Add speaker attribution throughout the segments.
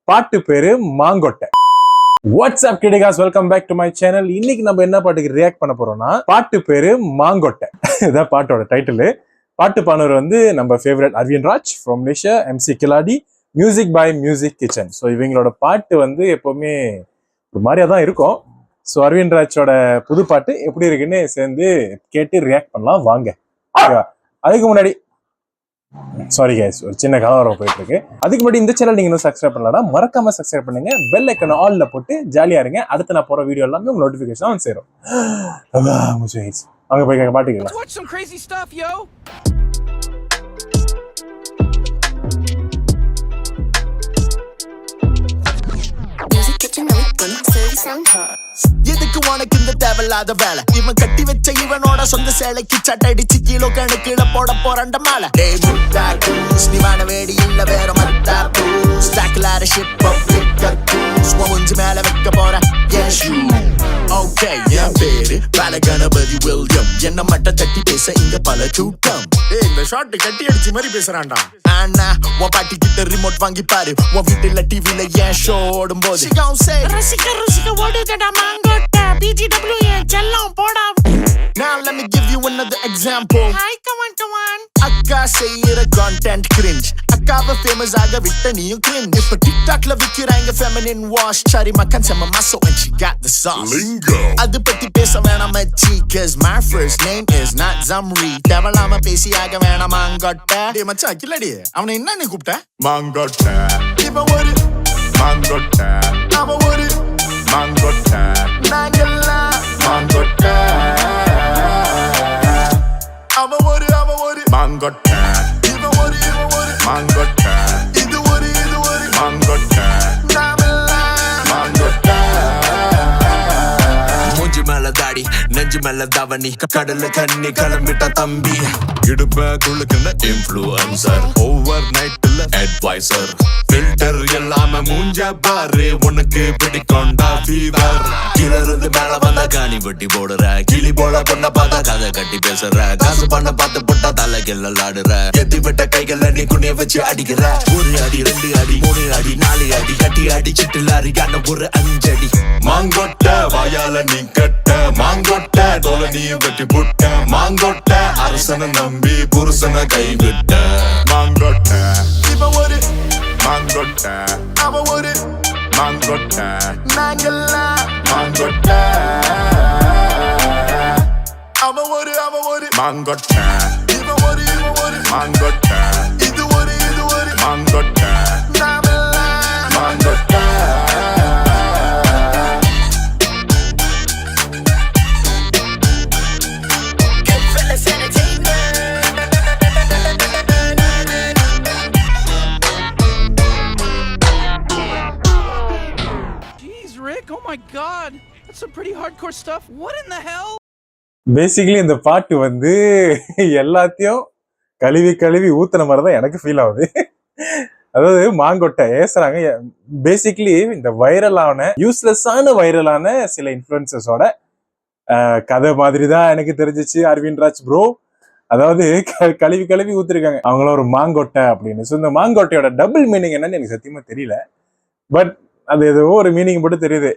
Speaker 1: பாட்டு பேரு மாங்கொட்டை. வாட்ஸ்அப் கிடிகாஸ், welcome back to my channel. இன்னைக்கு நம்ம என்ன பாட்டுக்கு ரியாக்ட் பண்ண போறோம்னா, பாட்டு பேரு மாங்கொட்டை. இதான் பாட்டோட டைட்டில். பாட்டு பாடுனவர் வந்து நம்ம favourite Aravind Raj from Malaysia, MC Khiladi, music by music kitchen. So இவங்களோட பாட்டு வந்து எப்பவுமே ஒரு மாதிரியா தான் இருக்கும். ஸோ அரவிந்த் ராஜோட புது பாட்டு எப்படி இருக்குன்னு சேர்ந்து கேட்டு ரியாக்ட் பண்ணலாம் வாங்க. அதுக்கு முன்னாடி சாரி கைஸ், ஒரு சின்ன கலவரம் போயிட்டு இருக்கு. அதுக்கு முன்னாடி இந்த சேனல் நீங்க இன்னும் சப்ஸ்கிரைப் பண்ணலாம், மறக்காம சப்ஸ்கிரைப் பண்ணுங்க. பெல் ஐக்கன் ஆல்ல போட்டு ஜாலியா இருங்க. அடுத்து நான் போற வீடியோ எல்லாமே உங்களுக்கு நோட்டிபிகேஷன் வந்து சேரும். அங்க போய் பாட்டு கேட்கலாம்.
Speaker 2: எதுக்கு உனக்கு இந்த தேவையில்லாத வேலை? இவன் கட்டி வச்ச இவனோட சொந்த சேலைக்கு சட்டடிச்சு கிலோ கணக்குல போட போறண்ட மாலை. நிவான வேடி இல்ல வேற மத்தா மூஞ்சி மேல வைக்க போற என் பேரு பால கணபதி வில்லியம். என்ன மட்டும் தட்டி பேச இங்க பல கூட்டம். இந்த ஷாட் கட்டி அடிச்சு மாதிரி பேசுறான்டா. அண்ணா உன் பாட்டி கிட்ட ரிமோட் வாங்கி பாரு. உன் வீட்டுல டிவில ஏன் ஷோ ஓடும் போது ரசிக்க ஓடுதடா மாங்கொட்டை. BGW செல்லம் போடா. Now let me give you another example. Hi, come on. அக்கா செய்யற content cringe. அக்காவை ஃபேமஸ் ஆக விட்ட நீயும் cringe. இப்ப டிக்டாக்ல விக்கிறாங்க feminine wash. சாரி மக்கான் செம்ம muscle and she got the sauce. Lingo. அது பத்தி பேச வேணாம் மச்சி, cause my first name is not Zamri. தேவலாம பேசி ஆக வேணாம் மாங்கொட்டை. டேய் மச்சான் கில்லடி, அவனை என்ன நீ கூப்பிட்ட? மாங்கொட்டை. இப்ப ஒரு மாங்கொட்டை, அவ ஒரு மாங்கொட்டை, நாங்கெல்லாம் மாங்கொட்டை. அவ ஒரு மாங்கொட்டை, இவ ஒரு மாங்கொட்டை, இது ஒரு மாங்கொட்டை, நாமெல்லாம் மாங்கொட்டை. மூஞ்சி மேல தாடி, நெஞ்சு மேல தவணி, கடல்ல கண்ணி கிளம்பிட்ட தம்பி. இடுப்ப குழுக்குன்னு இன்ஃப்ளூயன்சர், ஓவர் நைட்ல அட்வைசர், ஃபில்டர் எல்லாம மூஞ்ச பாரு, உனக்கு பிடிக்கொண்டா ஃபீவர். கிளருந்து மேல வந்தா காணி வெட்டி போடுற, கிளி போல பொண்ண பார்த்தா கதை கட்டி பேசுற, காசு பண்ண பார்த்து போட்டா தலை கில்லாடுற, எத்தி விட்ட கைகள்ல நீ குனிய வச்சு அடிக்கிற. ஒரு அடி, 2 அடி, 3 அடி, 4 அடி, கட்டி அடிச்சிட்டு லாரிக்கான ஒரு 5 அடி. மாங்கொட்டை வாயால நீ கட்ட, மாங்கொட்டை தோல நீ வெட்டி புட்ட, மாங்கொட்டை அரசனை நம்பி புருஷனை கைவிட்ட. மாங்கொட்டை இவ ஒரு மாங்கொட்டை, அவ ஒரு மாங்கொட்டை, நாங்கெல்லாம் மாங்கொட்டை. அவ ஒரு மாங்கொட்டை, இவ ஒரு மாங்கொட்டை, இது ஒரு மாங்கொட்டை, நாமெல்லாம் மாங்கொட்டை.
Speaker 3: Oh my god, that's some pretty hardcore stuff. What in the hell?
Speaker 1: Basically இந்த பாட்டு வந்து எல்லாத்தையும் கழுவி ஊத்துன மாதிரி தான் எனக்கு ஃபீல் ஆகுது. அதாவது மாங்கொட்டை ஏசுறாங்க. பேசிக்கலி இந்த யூஸ்லெஸ்ஸான வைரலான சில இன்ஃப்ளூயன்சஸோட கதை மாதிரி தான் எனக்கு தெரிஞ்சிச்சு அரவிந்த் ராஜ் ப்ரோ. அதாவது கழுவி ஊத்துருக்காங்க அவங்கள ஒரு மாங்கொட்டை அப்படின்னு. ஸோ இந்த மாங்கொட்டையோட டபுள் மீனிங் என்னன்னு எனக்கு சத்தியமா தெரியல. பட் அது ஏதோ ஒரு மீனிங் மட்டும் தெரியுது.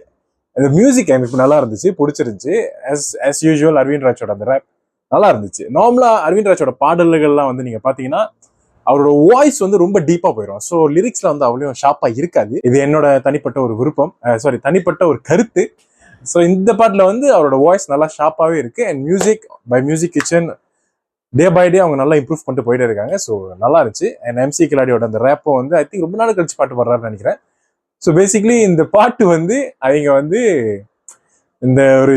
Speaker 1: அந்த மியூசிக் எனக்கு நல்லா இருந்துச்சு, பிடிச்சிருந்துச்சு. as யூஸ்வல் அரவிந்த் ராஜோட அந்த ரேப் நல்லா இருந்துச்சு. நார்மலா அரவிந்த் ராஜோட பாடல்கள்லாம் வந்து நீங்க பாத்தீங்கன்னா அவரோட வாய்ஸ் வந்து ரொம்ப டீப்பா போயிடும். ஸோ லிரிக்ஸ்ல வந்து அவ்வளோ ஷார்ப்பா இருக்காது. இது என்னோட தனிப்பட்ட ஒரு விருப்பம், தனிப்பட்ட ஒரு கருத்து. ஸோ இந்த பாட்டுல வந்து அவரோட வாய்ஸ் நல்லா ஷார்ப்பாவே இருக்கு. And music by music kitchen day by day அவங்க நல்லா இம்ப்ரூவ் பண்ணிட்டு போயிட்டே இருக்காங்க. ஸோ நல்லா இருந்துச்சு. அண்ட் MC கிலாடியோட அந்த ரேப்போ வந்து ஐ திங்க் ரொம்ப நாள் கழிச்சு பாட்டு பாடுறாருன்னு நினைக்கிறேன். ஸோ பேசிக்லி இந்த பாட்டு வந்து அவங்க வந்து இந்த ஒரு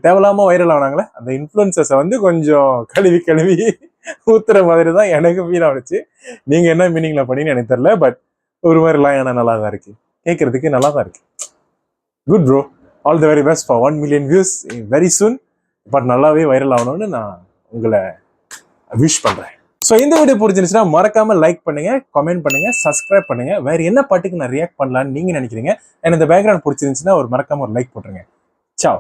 Speaker 1: தேவையில்லாம வைரல் ஆனாங்களே அந்த இன்ஃப்ளூயன்சஸை வந்து கொஞ்சம் கழுவி ஊத்துற மாதிரி தான் எனக்கு ஃபீல் ஆகிடுச்சு. நீங்க என்ன மீனிங்ல பண்ணீங்கன்னு எனக்கு தெரியல. பட் ஒரு மாதிரிலாம் ஏன்னா நல்லா தான் இருக்கு, கேட்கறதுக்கு நல்லா தான் இருக்கு. Good bro, all the very best for 1 million views very soon. But நல்லாவே வைரல் ஆகணும்னு நான் உங்களை விஷ் பண்றேன். ஸோ இந்த வீடியோ பிடிச்சிருந்துச்சுன்னா மறக்காம லைக் பண்ணுங்க, கமெண்ட் பண்ணுங்க, சப்ஸ்கிரைப் பண்ணுங்க. வேற என்ன பாட்டுக்கு நான் ரியாக்ட் பண்ணலான்னு நீங்க நினைக்கிறீங்க? எனக்கு இந்த பேக்ரவுண்ட் பிடிச்சிருந்துச்சுன்னா மறக்காம ஒரு லைக் போட்டுருங்க. சாவ்.